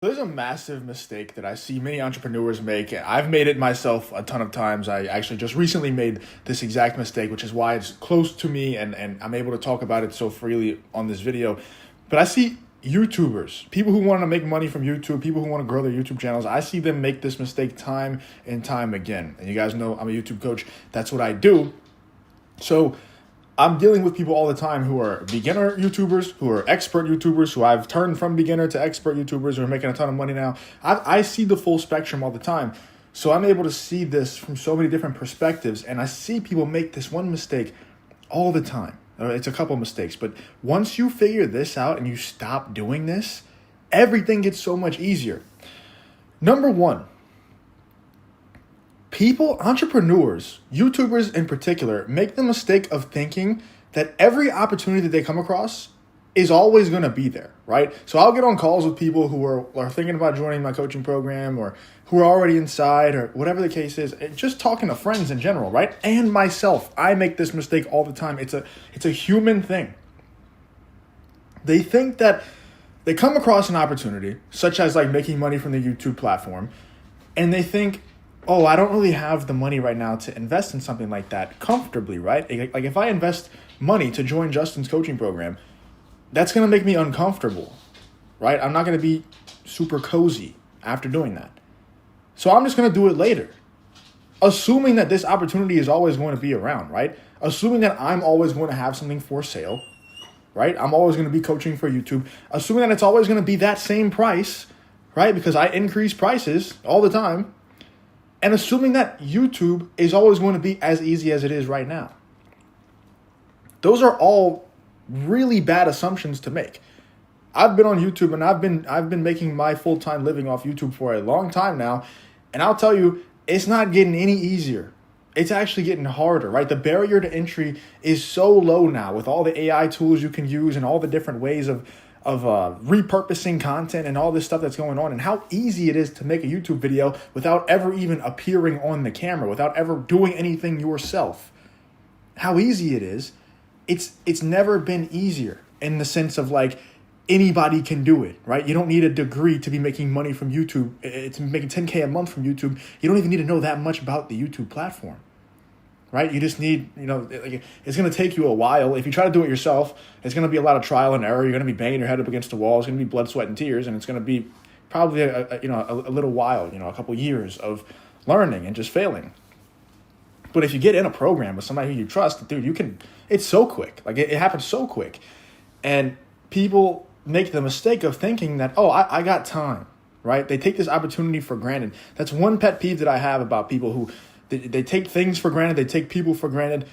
There's a massive mistake that I see many entrepreneurs make. I've made it myself a ton of times. I actually just recently made this exact mistake, which is why it's close to me and I'm able to talk about it so freely on this video. But I see YouTubers, people who want to make money from YouTube, people who want to grow their YouTube channels. I see them make this mistake time and time again. And you guys know I'm a YouTube coach. That's what I do. So I'm dealing with people all the time who are beginner YouTubers, who are expert YouTubers, who I've turned from beginner to expert YouTubers who are making a ton of money now. I see the full spectrum all the time. So I'm able to see this from so many different perspectives. And I see people make this one mistake all the time. It's a couple mistakes. But once you figure this out and you stop doing this, everything gets so much easier. Number one, people, entrepreneurs, YouTubers in particular, make the mistake of thinking that every opportunity that they come across is always going to be there, right? So I'll get on calls with people who are thinking about joining my coaching program or who are already inside or whatever the case is, just talking to friends in general, right? And myself, I make this mistake all the time. It's a human thing. They think that they come across an opportunity, such as like making money from the YouTube platform, and they think, oh, I don't really have the money right now to invest in something like that comfortably, right? Like if I invest money to join Justin's coaching program, that's going to make me uncomfortable, right? I'm not going to be super cozy after doing that. So I'm just going to do it later, assuming that this opportunity is always going to be around, right? Assuming that I'm always going to have something for sale, right? I'm always going to be coaching for YouTube, assuming that it's always going to be that same price, right? Because I increase prices all the time. And assuming that YouTube is always going to be as easy as it is right now. Those are all really bad assumptions to make. I've been on YouTube and I've been making my full-time living off YouTube for a long time now, and I'll tell you, it's not getting any easier. It's actually getting harder, right? The barrier to entry is so low now with all the AI tools you can use and all the different ways of repurposing content and all this stuff that's going on, and how easy it is to make a YouTube video without ever even appearing on the camera, without ever doing anything yourself. How easy it is. It's never been easier in the sense of like anybody can do it, right? You don't need a degree to be making money from YouTube. It's making 10K a month from YouTube. You don't even need to know that much about the YouTube platform. Right? You just need, it's going to take you a while. If you try to do it yourself, it's going to be a lot of trial and error. You're going to be banging your head up against the wall. It's going to be blood, sweat, and tears. And it's going to be probably a little while, a couple years of learning and just failing. But if you get in a program with somebody who you trust, dude, it's so quick. Like it happens so quick. And people make the mistake of thinking that, oh, I got time, right? They take this opportunity for granted. That's one pet peeve that I have about people who They take things for granted. They take people for granted.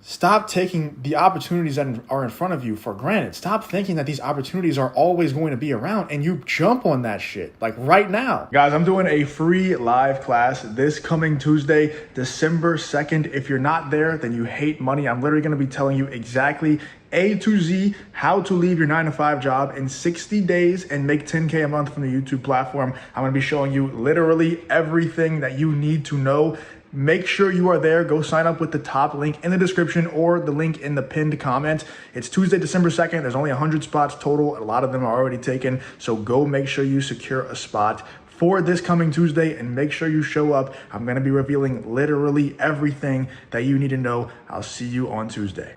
Stop taking the opportunities that are in front of you for granted. Stop thinking that these opportunities are always going to be around and you jump on that shit like right now. Guys, I'm doing a free live class this coming Tuesday, December 2nd. If you're not there, then you hate money. I'm literally going to be telling you exactly A to Z how to leave your 9-to-5 job in 60 days and make 10K a month from the YouTube platform. I'm going to be showing you literally everything that you need to know. Make sure you are there. Go sign up with the top link in the description or the link in the pinned comment. It's Tuesday, December 2nd. There's only 100 spots total. A lot of them are already taken. So go make sure you secure a spot for this coming Tuesday and make sure you show up. I'm going to be revealing literally everything that you need to know. I'll see you on Tuesday.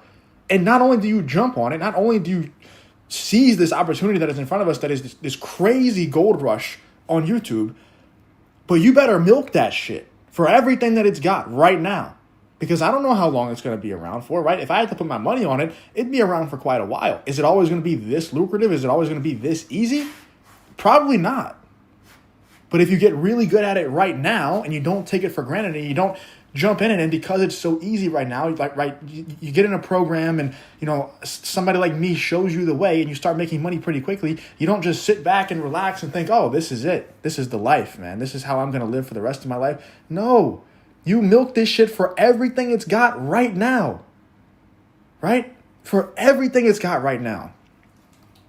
And not only do you jump on it, not only do you seize this opportunity that is in front of us, that is this crazy gold rush on YouTube, but you better milk that shit for everything that it's got right now. Because I don't know how long it's going to be around for, right? If I had to put my money on it, it'd be around for quite a while. Is it always going to be this lucrative? Is it always going to be this easy? Probably not. But if you get really good at it right now and you don't take it for granted and you don't jump in it, and because it's so easy right now, you get in a program and somebody like me shows you the way and you start making money pretty quickly. You don't just sit back and relax and think, oh, this is it. This is the life, man. This is how I'm going to live for the rest of my life. No, you milk this shit for everything it's got right now, right? For everything it's got right now.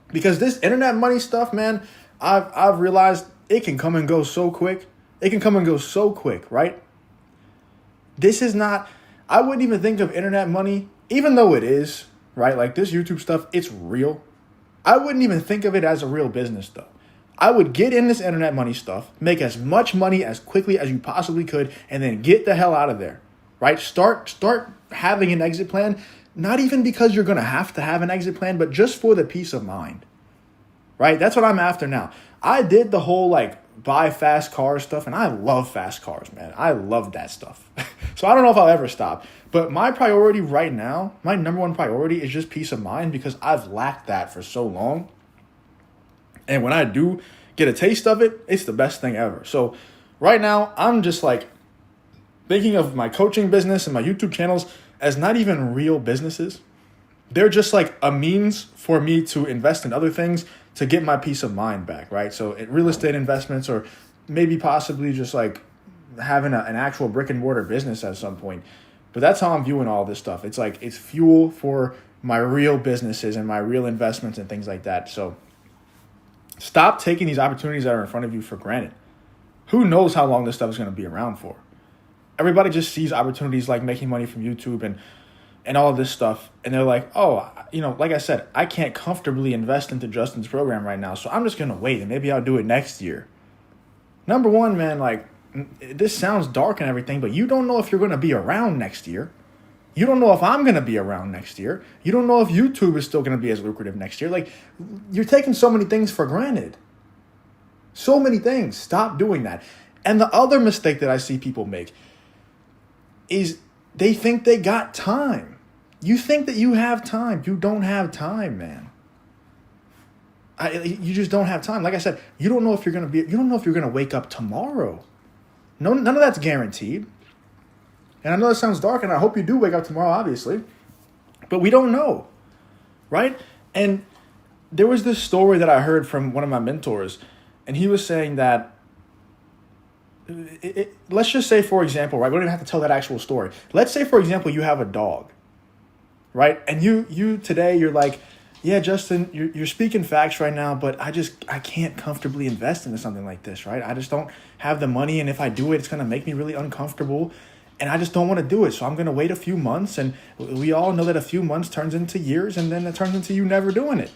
Because this internet money stuff, man, I've realized it can come and go so quick. It can come and go so quick, right? This is not, I wouldn't even think of internet money, even though it is, right? Like this YouTube stuff, it's real. I wouldn't even think of it as a real business though. I would get in this internet money stuff, make as much money as quickly as you possibly could, and then get the hell out of there, right? Start having an exit plan, not even because you're going to have an exit plan, but just for the peace of mind, right? That's what I'm after now. I did the whole buy fast cars stuff, and I love fast cars, man. I love that stuff. So I don't know if I'll ever stop. But my priority right now, my number one priority is just peace of mind, because I've lacked that for so long. And when I do get a taste of it, it's the best thing ever. So right now, I'm just thinking of my coaching business and my YouTube channels as not even real businesses. They're just a means for me to invest in other things to get my peace of mind back, right? So real estate investments, or maybe possibly just having an actual brick and mortar business at some point. But that's how I'm viewing all this stuff. It's it's fuel for my real businesses and my real investments and things like that. So stop taking these opportunities that are in front of you for granted. Who knows how long this stuff is going to be around for? Everybody just sees opportunities like making money from YouTube and all of this stuff. And they're like, oh, like I said, I can't comfortably invest into Justin's program right now, so I'm just going to wait and maybe I'll do it next year. Number one, man, this sounds dark and everything, but you don't know if you're going to be around next year. You don't know if I'm going to be around next year. You don't know if YouTube is still going to be as lucrative next year. You're taking so many things for granted. So many things. Stop doing that. And the other mistake that I see people make is they think they got time. You think that you have time. You don't have time, man. You just don't have time. Like I said, you don't know if you're going to wake up tomorrow. No, none of that's guaranteed. And I know that sounds dark, and I hope you do wake up tomorrow, obviously. But we don't know, right? And there was this story that I heard from one of my mentors, and he was saying that, let's just say, for example, right? We don't even have to tell that actual story. Let's say, for example, you have a dog, right? And you today, you're like, yeah, Justin, you're speaking facts right now, but I can't comfortably invest into something like this, right? I just don't have the money, and if I do it, it's going to make me really uncomfortable. And I just don't want to do it. So I'm going to wait a few months. And we all know that a few months turns into years, and then it turns into you never doing it.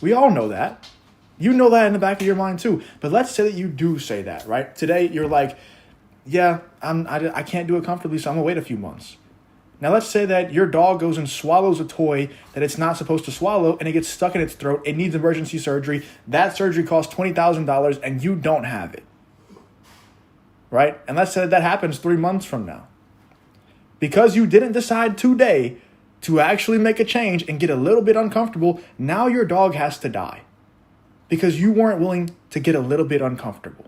We all know that. You know that in the back of your mind too. But let's say that you do say that, right? Today you're like, yeah, I can't do it comfortably, so I'm going to wait a few months. Now let's say that your dog goes and swallows a toy that it's not supposed to swallow, and it gets stuck in its throat. It needs emergency surgery. That surgery costs $20,000, and you don't have it. Right? And let's say that happens 3 months from now. Because you didn't decide today to actually make a change and get a little bit uncomfortable, now your dog has to die. Because you weren't willing to get a little bit uncomfortable.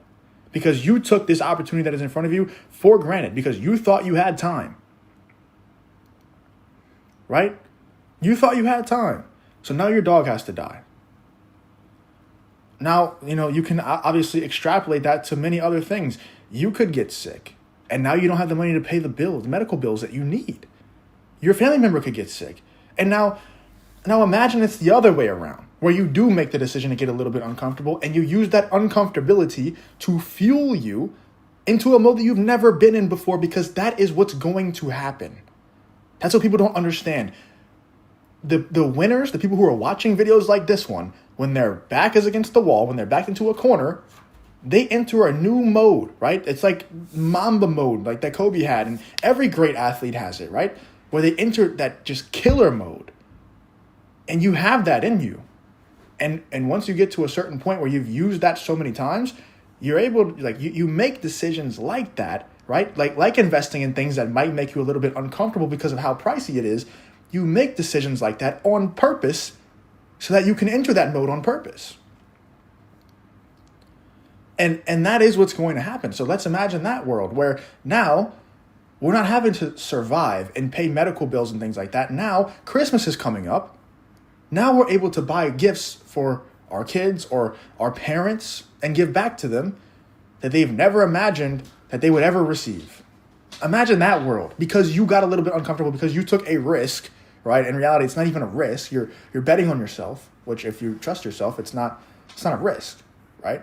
Because you took this opportunity that is in front of you for granted. Because you thought you had time. Right? You thought you had time. So now your dog has to die. Now, you can obviously extrapolate that to many other things. You could get sick. And now you don't have the money to pay the bills, the medical bills that you need. Your family member could get sick. And now imagine it's the other way around, where you do make the decision to get a little bit uncomfortable, and you use that uncomfortability to fuel you into a mode that you've never been in before, because that is what's going to happen. That's what people don't understand. The winners, the people who are watching videos like this one, when their back is against the wall, when they're backed into a corner, they enter a new mode, right? It's like Mamba mode, like that Kobe had, and every great athlete has it, right? Where they enter that just killer mode. And you have that in you. And once you get to a certain point where you've used that so many times, you're able to, you make decisions like that, right? Like investing in things that might make you a little bit uncomfortable because of how pricey it is. You make decisions like that on purpose so that you can enter that mode on purpose. And that is what's going to happen. So let's imagine that world where now we're not having to survive and pay medical bills and things like that. Now Christmas is coming up. Now we're able to buy gifts for our kids or our parents and give back to them that they've never imagined that they would ever receive. Imagine that world, because you got a little bit uncomfortable because you took a risk, right? In reality, it's not even a risk. You're betting on yourself, which if you trust yourself, it's not a risk, right?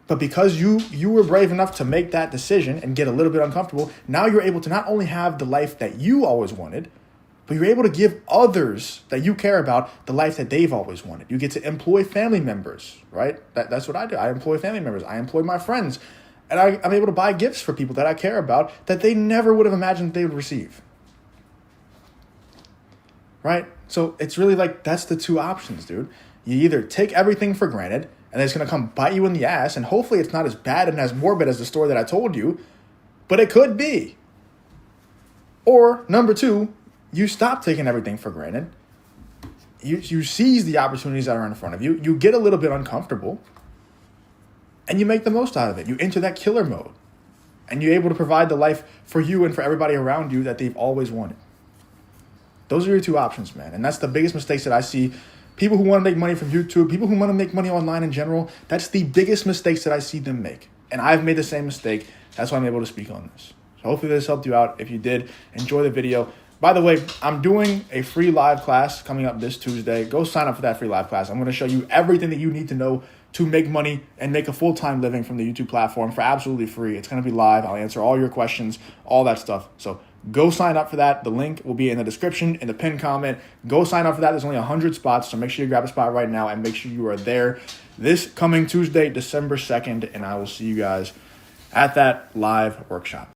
But because you were brave enough to make that decision and get a little bit uncomfortable, now you're able to not only have the life that you always wanted, but you're able to give others that you care about the life that they've always wanted. You get to employ family members, right? That's what I do. I employ family members. I employ my friends. And I'm able to buy gifts for people that I care about that they never would have imagined they would receive. Right? So it's really like, that's the two options, dude. You either take everything for granted and it's going to come bite you in the ass, and hopefully it's not as bad and as morbid as the story that I told you, but it could be. Or number two, you stop taking everything for granted. You seize the opportunities that are in front of you. You get a little bit uncomfortable and you make the most out of it. You enter that killer mode and you're able to provide the life for you and for everybody around you that they've always wanted. Those are your two options, man. And that's the biggest mistakes that I see. People who want to make money from YouTube, people who want to make money online in general, that's the biggest mistakes that I see them make. And I've made the same mistake. That's why I'm able to speak on this. So hopefully this helped you out. If you did, enjoy the video. By the way, I'm doing a free live class coming up this Tuesday. Go sign up for that free live class. I'm going to show you everything that you need to know to make money and make a full-time living from the YouTube platform for absolutely free. It's going to be live. I'll answer all your questions, all that stuff. So go sign up for that. The link will be in the description, in the pinned comment. Go sign up for that. There's only 100 spots, so make sure you grab a spot right now and make sure you are there this coming Tuesday, December 2nd, and I will see you guys at that live workshop.